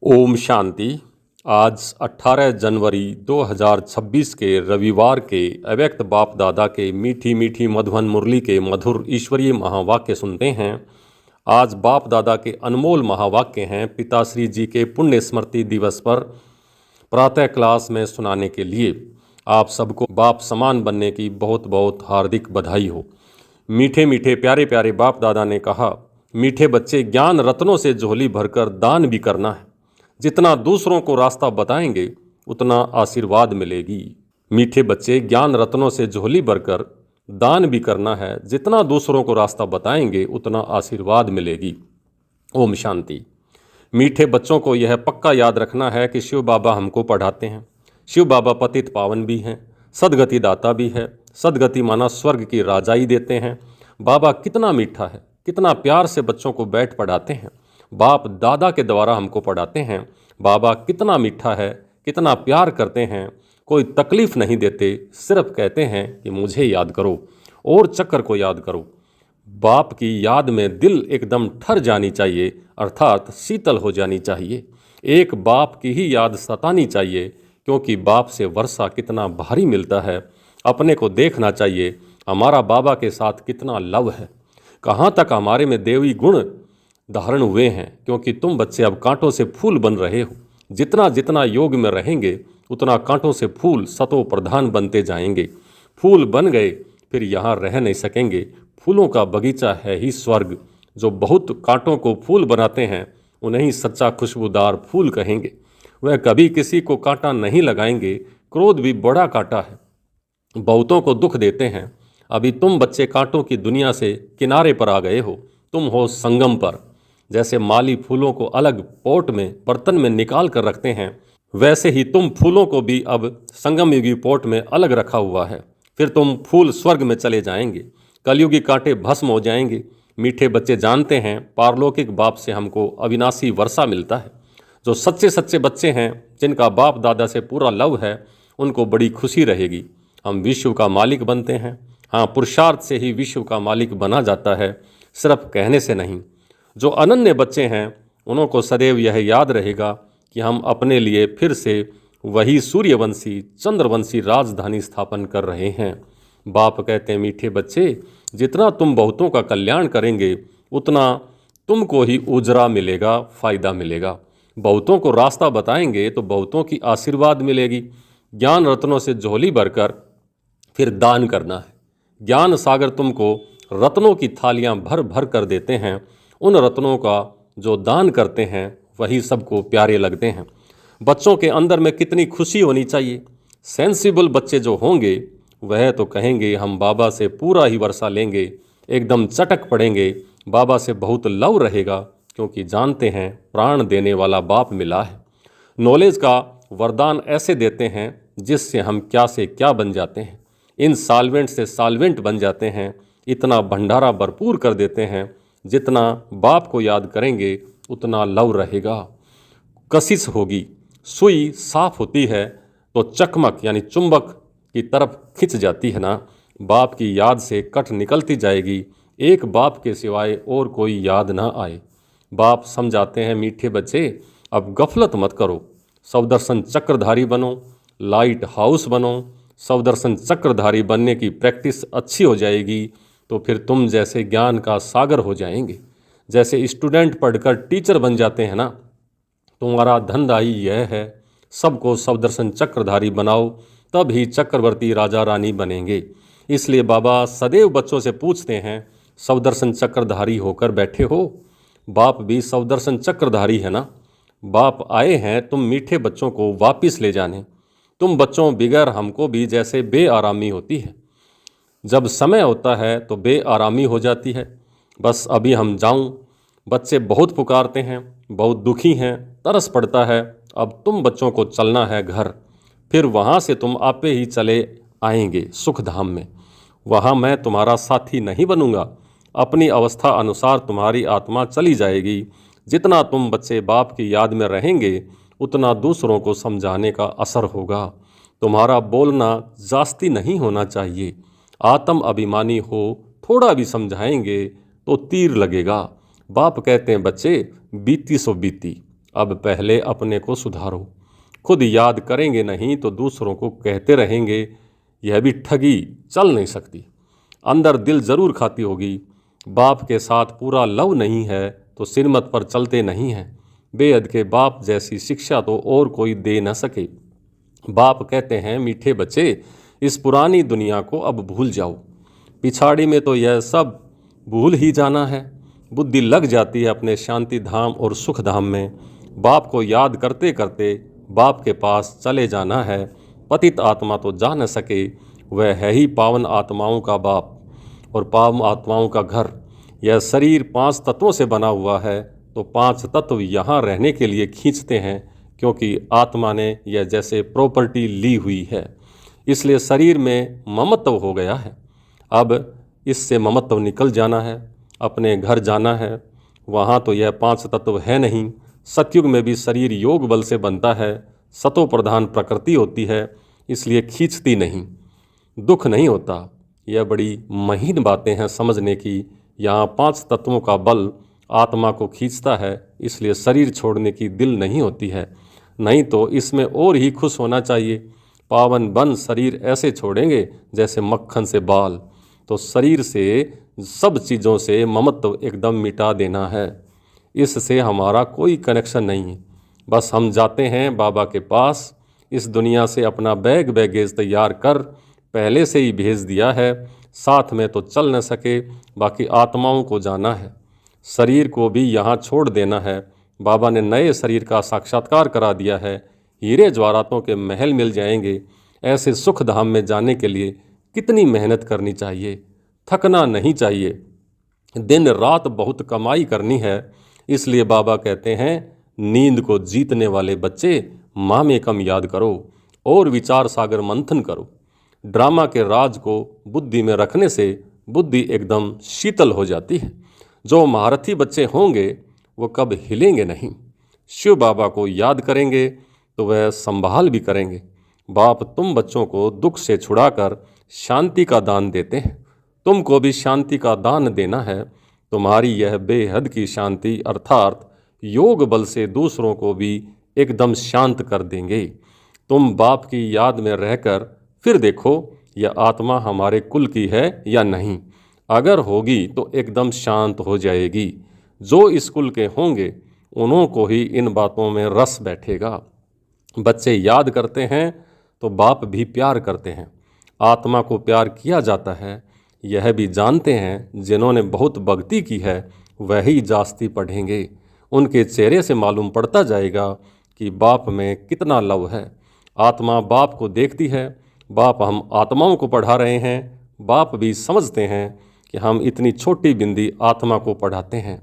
ओम शांति। आज 18 जनवरी 2026 के रविवार के अव्यक्त बाप दादा के मीठी मीठी मधुबन मुरली के मधुर ईश्वरीय महावाक्य सुनते हैं। आज बाप दादा के अनमोल महावाक्य हैं पिताश्री जी के पुण्य स्मृति दिवस पर प्रातः क्लास में सुनाने के लिए। आप सबको बाप समान बनने की बहुत बहुत हार्दिक बधाई हो। मीठे मीठे प्यारे प्यारे बाप दादा ने कहा, मीठे बच्चे ज्ञान रत्नों से झोली भरकर दान भी करना है। जितना दूसरों को रास्ता बताएंगे उतना आशीर्वाद मिलेगी। मीठे बच्चे ज्ञान रत्नों से झोली भरकर दान भी करना है। जितना दूसरों को रास्ता बताएंगे उतना आशीर्वाद मिलेगी। ओम शांति। मीठे बच्चों को यह पक्का याद रखना है कि शिव बाबा हमको पढ़ाते हैं। शिव बाबा पतित पावन भी हैं, सदगति दाता भी है। सदगति माना स्वर्ग की राजाई देते हैं। बाबा कितना मीठा है, कितना प्यार से बच्चों को बैठ पढ़ाते हैं। बाप दादा के द्वारा हमको पढ़ाते हैं। बाबा कितना मीठा है, कितना प्यार करते हैं। कोई तकलीफ़ नहीं देते, सिर्फ कहते हैं कि मुझे याद करो और चक्कर को याद करो। बाप की याद में दिल एकदम ठर जानी चाहिए, अर्थात शीतल हो जानी चाहिए। एक बाप की ही याद सतानी चाहिए, क्योंकि बाप से वर्षा कितना भारी मिलता है। अपने को देखना चाहिए हमारा बाबा के साथ कितना लव है, कहाँ तक हमारे में देवी गुण धारण हुए हैं। क्योंकि तुम बच्चे अब कांटों से फूल बन रहे हो। जितना जितना योग में रहेंगे उतना कांटों से फूल सतो प्रधान बनते जाएंगे। फूल बन गए फिर यहाँ रह नहीं सकेंगे। फूलों का बगीचा है ही स्वर्ग। जो बहुत कांटों को फूल बनाते हैं उन्हें सच्चा खुशबूदार फूल कहेंगे। वह कभी किसी को कांटा नहीं लगाएंगे। क्रोध भी बड़ा कांटा है, बहुतों को दुख देते हैं। अभी तुम बच्चे कांटों की दुनिया से किनारे पर आ गए हो। तुम हो संगम पर। जैसे माली फूलों को अलग पोट में बर्तन में निकाल कर रखते हैं, वैसे ही तुम फूलों को भी अब संगमयुगी पोट में अलग रखा हुआ है। फिर तुम फूल स्वर्ग में चले जाएंगे। कलयुगी कांटे भस्म हो जाएंगे। मीठे बच्चे जानते हैं पारलौकिक बाप से हमको अविनाशी वर्षा मिलता है। जो सच्चे सच्चे बच्चे हैं, जिनका बाप दादा से पूरा लव है, उनको बड़ी खुशी रहेगी। हम विश्व का मालिक बनते हैं। हाँ, पुरुषार्थ से ही विश्व का मालिक बना जाता है, सिर्फ कहने से नहीं। जो अनन्य बच्चे हैं उन्हों को सदैव यह याद रहेगा कि हम अपने लिए फिर से वही सूर्यवंशी चंद्रवंशी राजधानी स्थापन कर रहे हैं। बाप कहते हैं, मीठे बच्चे, जितना तुम बहुतों का कल्याण करेंगे उतना तुमको ही उजरा मिलेगा, फ़ायदा मिलेगा। बहुतों को रास्ता बताएंगे तो बहुतों की आशीर्वाद मिलेगी। ज्ञान रत्नों से झोली भरकर फिर दान करना है। ज्ञान सागर तुमको रत्नों की थालियां भर भर कर देते हैं। उन रत्नों का जो दान करते हैं वही सबको प्यारे लगते हैं। बच्चों के अंदर में कितनी खुशी होनी चाहिए। सेंसिबल बच्चे जो होंगे वह तो कहेंगे हम बाबा से पूरा ही वर्षा लेंगे, एकदम चटक पड़ेंगे। बाबा से बहुत लव रहेगा, क्योंकि जानते हैं प्राण देने वाला बाप मिला है। नॉलेज का वरदान ऐसे देते हैं जिससे हम क्या से क्या बन जाते हैं। इन साल्वेंट से साल्वेंट बन जाते हैं। इतना भंडारा भरपूर कर देते हैं। जितना बाप को याद करेंगे उतना लव रहेगा। कशिश होगी। सुई साफ होती है तो चकमक यानी चुंबक की तरफ खिंच जाती है ना। बाप की याद से कट निकलती जाएगी। एक बाप के सिवाय और कोई याद ना आए। बाप समझाते हैं, मीठे बच्चे, अब गफलत मत करो। सवदर्शन चक्रधारी बनो, लाइट हाउस बनो। सवदर्शन चक्रधारी बनने की प्रैक्टिस अच्छी हो जाएगी तो फिर तुम जैसे ज्ञान का सागर हो जाएंगे। जैसे स्टूडेंट पढ़कर टीचर बन जाते हैं ना, तुम्हारा धंधा ही यह है, सबको सवदर्शन चक्रधारी बनाओ, तब ही चक्रवर्ती राजा रानी बनेंगे। इसलिए बाबा सदैव बच्चों से पूछते हैं, सवदर्शन चक्रधारी होकर बैठे हो? बाप भी सवदर्शन चक्रधारी है ना। बाप आए हैं तुम मीठे बच्चों को वापिस ले जाने। तुम बच्चों बिगैर हमको भी जैसे बेआरामी होती है। जब समय होता है तो बेआरामी हो जाती है। बस अभी हम जाऊं। बच्चे बहुत पुकारते हैं, बहुत दुखी हैं, तरस पड़ता है। अब तुम बच्चों को चलना है घर। फिर वहाँ से तुम आपे ही चले आएंगे सुख धाम में। वहाँ मैं तुम्हारा साथी नहीं बनूंगा। अपनी अवस्था अनुसार तुम्हारी आत्मा चली जाएगी। जितना तुम बच्चे बाप की याद में रहेंगे उतना दूसरों को समझाने का असर होगा। तुम्हारा बोलना जास्ती नहीं होना चाहिए। आत्म अभिमानी हो, थोड़ा भी समझाएंगे तो तीर लगेगा। बाप कहते हैं, बच्चे, बीती सो बीती, अब पहले अपने को सुधारो। खुद याद करेंगे नहीं तो दूसरों को कहते रहेंगे। यह भी ठगी चल नहीं सकती। अंदर दिल ज़रूर खाती होगी। बाप के साथ पूरा लव नहीं है तो सिरमत पर चलते नहीं हैं। बेहद के बाप जैसी शिक्षा तो और कोई दे न सके। बाप कहते हैं, मीठे बच्चे, इस पुरानी दुनिया को अब भूल जाओ। पिछाड़ी में तो यह सब भूल ही जाना है। बुद्धि लग जाती है अपने शांति धाम और सुख धाम में। बाप को याद करते करते बाप के पास चले जाना है। पतित आत्मा तो जा न सके, वह है ही पावन आत्माओं का बाप और पावन आत्माओं का घर। यह शरीर 5 तत्वों से बना हुआ है, तो 5 तत्व यहाँ रहने के लिए खींचते हैं, क्योंकि आत्मा ने यह जैसे प्रॉपर्टी ली हुई है, इसलिए शरीर में ममत्व हो गया है। अब इससे ममत्व निकल जाना है, अपने घर जाना है। वहाँ तो यह 5 तत्व है नहीं। सतयुग में भी शरीर योग बल से बनता है, सतो प्रधान प्रकृति होती है, इसलिए खींचती नहीं, दुख नहीं होता। यह बड़ी महीन बातें हैं समझने की। यहाँ 5 तत्वों का बल आत्मा को खींचता है, इसलिए शरीर छोड़ने की दिल नहीं होती है। नहीं तो इसमें और ही खुश होना चाहिए। पावन बन शरीर ऐसे छोड़ेंगे जैसे मक्खन से बाल। तो शरीर से सब चीज़ों से ममत्व एकदम मिटा देना है। इससे हमारा कोई कनेक्शन नहीं है। बस हम जाते हैं बाबा के पास। इस दुनिया से अपना बैग बैगेज तैयार कर पहले से ही भेज दिया है। साथ में तो चल न सके, बाकी आत्माओं को जाना है। शरीर को भी यहाँ छोड़ देना है। बाबा ने नए शरीर का साक्षात्कार करा दिया है। हीरे जवाहरातों के महल मिल जाएंगे। ऐसे सुख धाम में जाने के लिए कितनी मेहनत करनी चाहिए, थकना नहीं चाहिए। दिन रात बहुत कमाई करनी है। इसलिए बाबा कहते हैं, नींद को जीतने वाले बच्चे माँ में कम याद करो और विचार सागर मंथन करो। ड्रामा के राज को बुद्धि में रखने से बुद्धि एकदम शीतल हो जाती है। जो महारथी बच्चे होंगे वो कब हिलेंगे नहीं। शिव बाबा को याद करेंगे तो वह संभाल भी करेंगे। बाप तुम बच्चों को दुख से छुड़ाकर शांति का दान देते हैं। तुमको भी शांति का दान देना है। तुम्हारी यह बेहद की शांति अर्थात योग बल से दूसरों को भी एकदम शांत कर देंगे। तुम बाप की याद में रहकर फिर देखो यह आत्मा हमारे कुल की है या नहीं। अगर होगी तो एकदम शांत हो जाएगी। जो इस कुल के होंगे उन्हों को ही इन बातों में रस बैठेगा। बच्चे याद करते हैं तो बाप भी प्यार करते हैं। आत्मा को प्यार किया जाता है, यह भी जानते हैं। जिन्होंने बहुत भक्ति की है वही जास्ती पढ़ेंगे। उनके चेहरे से मालूम पड़ता जाएगा कि बाप में कितना लव है। आत्मा बाप को देखती है। बाप हम आत्माओं को पढ़ा रहे हैं। बाप भी समझते हैं कि हम इतनी छोटी बिंदी आत्मा को पढ़ाते हैं।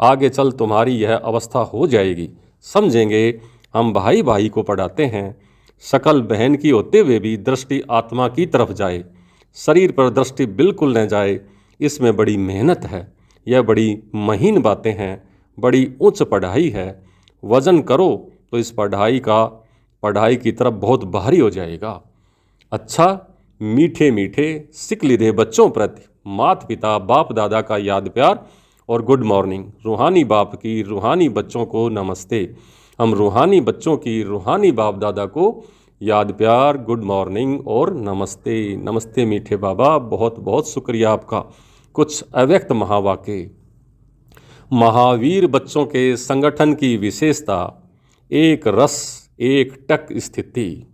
आगे चल तुम्हारी यह अवस्था हो जाएगी। समझेंगे हम भाई भाई को पढ़ाते हैं। शकल बहन की होते हुए भी दृष्टि आत्मा की तरफ जाए, शरीर पर दृष्टि बिल्कुल न जाए। इसमें बड़ी मेहनत है। यह बड़ी महीन बातें हैं, बड़ी उच्च पढ़ाई है। वजन करो तो इस पढ़ाई की तरफ बहुत भारी हो जाएगा। अच्छा, मीठे मीठे सिकलिधे बच्चों प्रति माता पिता बाप दादा का याद प्यार और गुड मॉर्निंग। रूहानी बाप की रूहानी बच्चों को नमस्ते। हम रूहानी बच्चों की रूहानी बाप दादा को याद प्यार, गुड मॉर्निंग और नमस्ते। नमस्ते मीठे बाबा, बहुत बहुत शुक्रिया आपका। कुछ अव्यक्त महावाक्य। महावीर बच्चों के संगठन की विशेषता, एक रस एक टक स्थिति।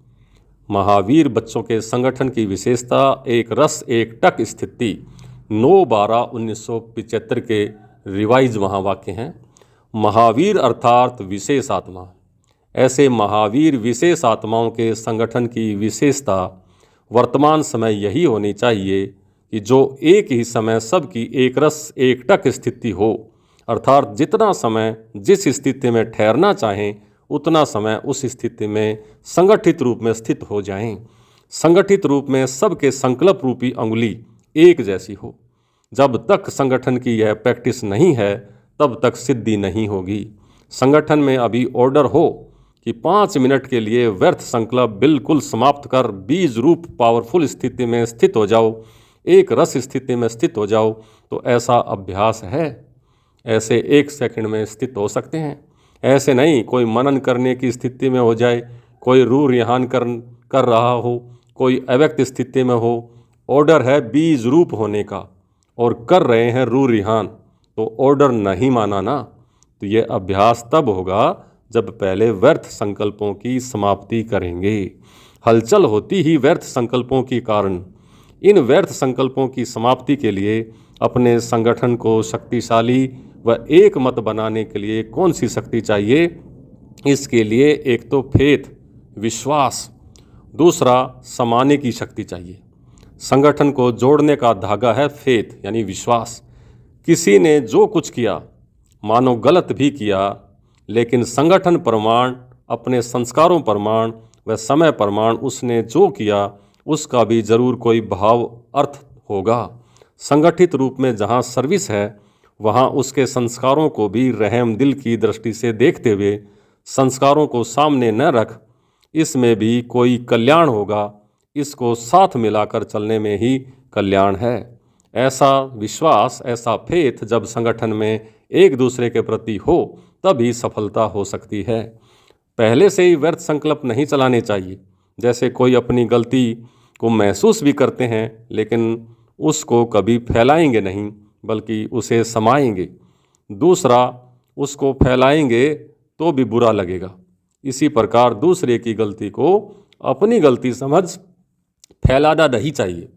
महावीर बच्चों के संगठन की विशेषता, एक रस एक टक स्थिति। 9/12/1975 के रिवाइज महावाक्य हैं। महावीर अर्थात विशेष आत्मा। ऐसे महावीर विशेष आत्माओं के संगठन की विशेषता वर्तमान समय यही होनी चाहिए कि जो एक ही समय सबकी एक रस एक टक स्थिति हो। अर्थात जितना समय जिस स्थिति में ठहरना चाहें उतना समय उस स्थिति में संगठित रूप में स्थित हो जाएं। संगठित रूप में सबके संकल्प रूपी अंगुली एक जैसी हो। जब तक संगठन की यह प्रैक्टिस नहीं है तब तक सिद्धि नहीं होगी। संगठन में अभी ऑर्डर हो कि 5 मिनट के लिए व्यर्थ संकल्प बिल्कुल समाप्त कर बीज रूप पावरफुल स्थिति में स्थित हो जाओ, एक रस स्थिति में स्थित हो जाओ, तो ऐसा अभ्यास है। ऐसे 1 सेकंड में स्थित हो सकते हैं। ऐसे नहीं कोई मनन करने की स्थिति में हो जाए, कोई रूह रिहान कर रहा हो, कोई अव्यक्त स्थिति में हो, ऑर्डर है बीज रूप होने का और कर रहे हैं रूह रिहान, तो ऑर्डर नहीं माना ना। तो ये अभ्यास तब होगा जब पहले व्यर्थ संकल्पों की समाप्ति करेंगे। हलचल होती ही व्यर्थ संकल्पों के कारण। इन व्यर्थ संकल्पों की समाप्ति के लिए अपने संगठन को शक्तिशाली व एक मत बनाने के लिए कौन सी शक्ति चाहिए? इसके लिए एक तो फेथ, विश्वास, दूसरा समाने की शक्ति चाहिए। संगठन को जोड़ने का धागा है फेथ यानी विश्वास। किसी ने जो कुछ किया, मानो गलत भी किया, लेकिन संगठन प्रमाण, अपने संस्कारों प्रमाण व समय प्रमाण उसने जो किया उसका भी जरूर कोई भाव अर्थ होगा। संगठित रूप में जहाँ सर्विस है वहाँ उसके संस्कारों को भी रहम दिल की दृष्टि से देखते हुए संस्कारों को सामने न रख, इसमें भी कोई कल्याण होगा। इसको साथ मिलाकर चलने में ही कल्याण है। ऐसा विश्वास, ऐसा फेथ जब संगठन में एक दूसरे के प्रति हो तभी सफलता हो सकती है। पहले से ही व्यर्थ संकल्प नहीं चलाने चाहिए। जैसे कोई अपनी गलती को महसूस भी करते हैं लेकिन उसको कभी फैलाएंगे नहीं बल्कि उसे समाएंगे। दूसरा उसको फैलाएंगे तो भी बुरा लगेगा। इसी प्रकार दूसरे की गलती को अपनी गलती समझ फैलाना नहीं चाहिए।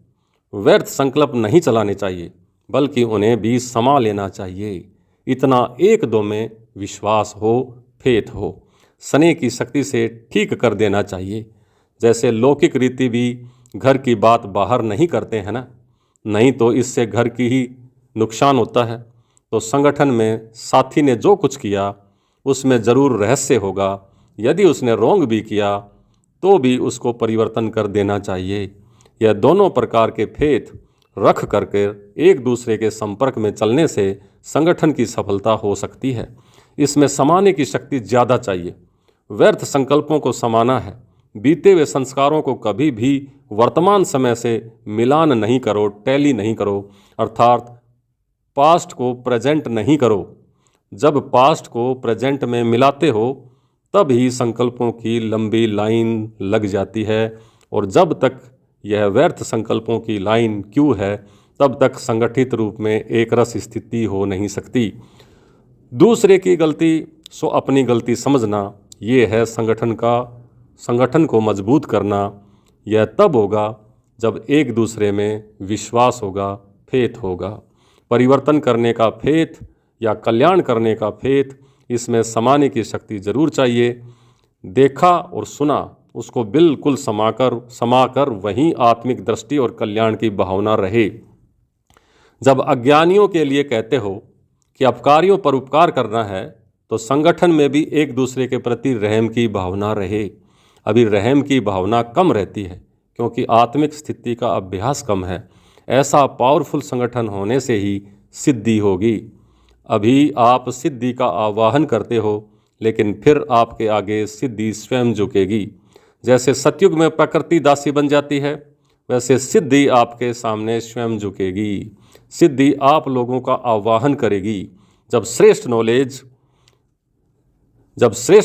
व्यर्थ संकल्प नहीं चलाने चाहिए बल्कि उन्हें भी समा लेना चाहिए। इतना एक दो में विश्वास हो, फेथ हो। स्नेह की शक्ति से ठीक कर देना चाहिए। जैसे लौकिक रीति भी घर की बात बाहर नहीं करते हैं ना, नहीं तो इससे घर की ही नुकसान होता है। तो संगठन में साथी ने जो कुछ किया उसमें ज़रूर रहस्य होगा। यदि उसने रोंग भी किया तो भी उसको परिवर्तन कर देना चाहिए। यह दोनों प्रकार के फेथ रख करके एक दूसरे के संपर्क में चलने से संगठन की सफलता हो सकती है। इसमें समाने की शक्ति ज़्यादा चाहिए। व्यर्थ संकल्पों को समाना है। बीते हुए संस्कारों को कभी भी वर्तमान समय से मिलान नहीं करो, टैली नहीं करो, अर्थात पास्ट को प्रेजेंट नहीं करो। जब पास्ट को प्रेजेंट में मिलाते हो तब ही संकल्पों की लंबी लाइन लग जाती है, और जब तक यह व्यर्थ संकल्पों की लाइन क्यों है तब तक संगठित रूप में एक रस स्थिति हो नहीं सकती। दूसरे की गलती सो अपनी गलती समझना, ये है संगठन को मजबूत करना। यह तब होगा जब एक दूसरे में विश्वास होगा, फेथ होगा। परिवर्तन करने का फेथ या कल्याण करने का फेथ, इसमें समाने की शक्ति जरूर चाहिए। देखा और सुना उसको बिल्कुल समाकर वहीं आत्मिक दृष्टि और कल्याण की भावना रहे। जब अज्ञानियों के लिए कहते हो कि अपकारियों पर उपकार करना है तो संगठन में भी एक दूसरे के प्रति रहम की भावना रहे। अभी रहम की भावना कम रहती है क्योंकि आत्मिक स्थिति का अभ्यास कम है। ऐसा पावरफुल संगठन होने से ही सिद्धि होगी। अभी आप सिद्धि का आवाहन करते हो लेकिन फिर आपके आगे सिद्धि स्वयं झुकेगी। जैसे सतयुग में प्रकृति दासी बन जाती है, वैसे सिद्धि आपके सामने स्वयं झुकेगी। सिद्धि आप लोगों का आवाहन करेगी। जब श्रेष्ठ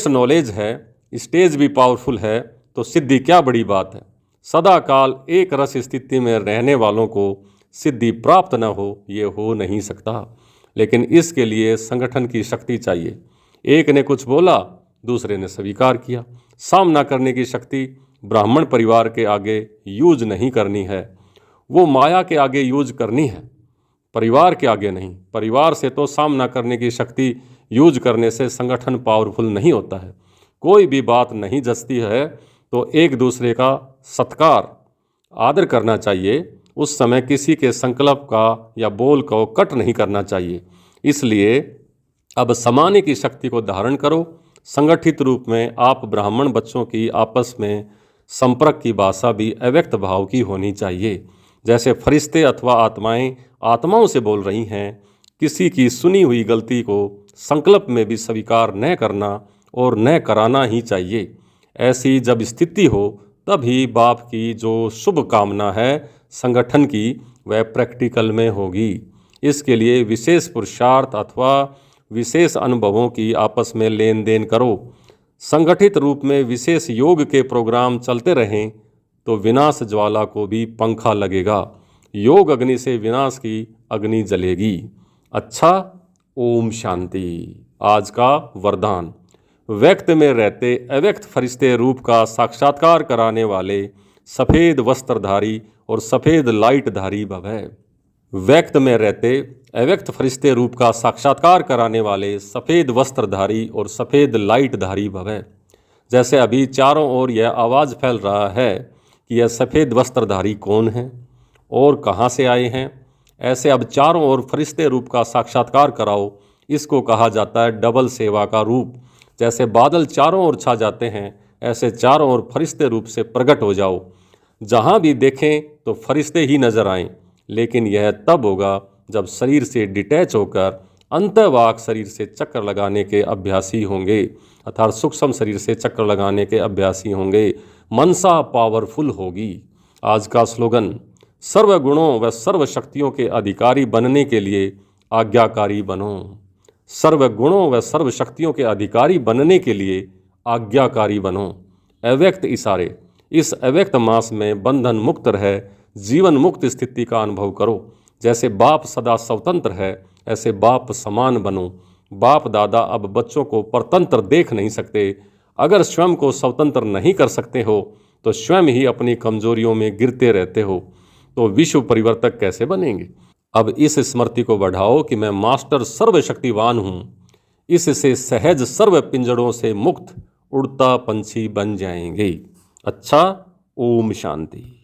नॉलेज है, स्टेज भी पावरफुल है, तो सिद्धि क्या बड़ी बात है। सदा काल एक रस स्थिति में रहने वालों को सिद्धि प्राप्त न हो, ये हो नहीं सकता। लेकिन इसके लिए संगठन की शक्ति चाहिए। एक ने कुछ बोला, दूसरे ने स्वीकार किया। सामना करने की शक्ति ब्राह्मण परिवार के आगे यूज नहीं करनी है, वो माया के आगे यूज करनी है, परिवार के आगे नहीं। परिवार से तो सामना करने की शक्ति यूज करने से संगठन पावरफुल नहीं होता है। कोई भी बात नहीं जचती है तो एक दूसरे का सत्कार, आदर करना चाहिए। उस समय किसी के संकल्प का या बोल को कट नहीं करना चाहिए। इसलिए अब समाने की शक्ति को धारण करो। संगठित रूप में आप ब्राह्मण बच्चों की आपस में संपर्क की भाषा भी अव्यक्त भाव की होनी चाहिए। जैसे फरिश्ते अथवा आत्माएं आत्माओं से बोल रही हैं, किसी की सुनी हुई गलती को संकल्प में भी स्वीकार न करना और न कराना ही चाहिए। ऐसी जब स्थिति हो तभी बाप की जो शुभ कामना है संगठन की, वह प्रैक्टिकल में होगी। इसके लिए विशेष पुरुषार्थ अथवा विशेष अनुभवों की आपस में लेन देन करो। संगठित रूप में विशेष योग के प्रोग्राम चलते रहें तो विनाश ज्वाला को भी पंखा लगेगा। योग अग्नि से विनाश की अग्नि जलेगी। अच्छा, ओम शांति। आज का वरदान, व्यक्त में रहते अव्यक्त फरिश्ते रूप का साक्षात्कार कराने वाले सफ़ेद वस्त्रधारी और सफ़ेद लाइटधारी भव। व्यक्त में रहते अव्यक्त फरिश्ते रूप का साक्षात्कार कराने वाले सफ़ेद वस्त्रधारी और सफ़ेद लाइटधारी भव। जैसे अभी चारों ओर यह आवाज़ फैल रहा है कि यह सफ़ेद वस्त्रधारी कौन है और कहाँ से आए हैं, ऐसे अब चारों ओर फरिश्ते रूप का साक्षात्कार कराओ। इसको कहा जाता है डबल सेवा का रूप। जैसे बादल चारों ओर छा जाते हैं, ऐसे चारों ओर फरिश्ते रूप से प्रकट हो जाओ। जहाँ भी देखें तो फरिश्ते ही नजर आएं, लेकिन यह तब होगा जब शरीर से डिटैच होकर अंतर्वाक शरीर से चक्कर लगाने के अभ्यासी होंगे, अर्थात सूक्ष्म शरीर से चक्कर लगाने के अभ्यासी होंगे। मनसा पावरफुल होगी। आज का स्लोगन, सर्व गुणों व सर्व शक्तियों के अधिकारी बनने के लिए आज्ञाकारी बनो। सर्व गुणों व सर्व शक्तियों के अधिकारी बनने के लिए आज्ञाकारी बनो। अव्यक्त इशारे, इस अव्यक्त मास में बंधन मुक्त रह जीवन मुक्त स्थिति का अनुभव करो। जैसे बाप सदा स्वतंत्र है, ऐसे बाप समान बनो। बाप दादा अब बच्चों को परतंत्र देख नहीं सकते। अगर स्वयं को स्वतंत्र नहीं कर सकते हो तो स्वयं ही अपनी कमजोरियों में गिरते रहते हो, तो विश्व परिवर्तक कैसे बनेंगे। अब इस स्मृति को बढ़ाओ कि मैं मास्टर सर्वशक्तिवान हूँ। इससे सहज सर्व पिंजड़ों से मुक्त उड़ता पंछी बन जाएंगे। अच्छा, ओम शांति।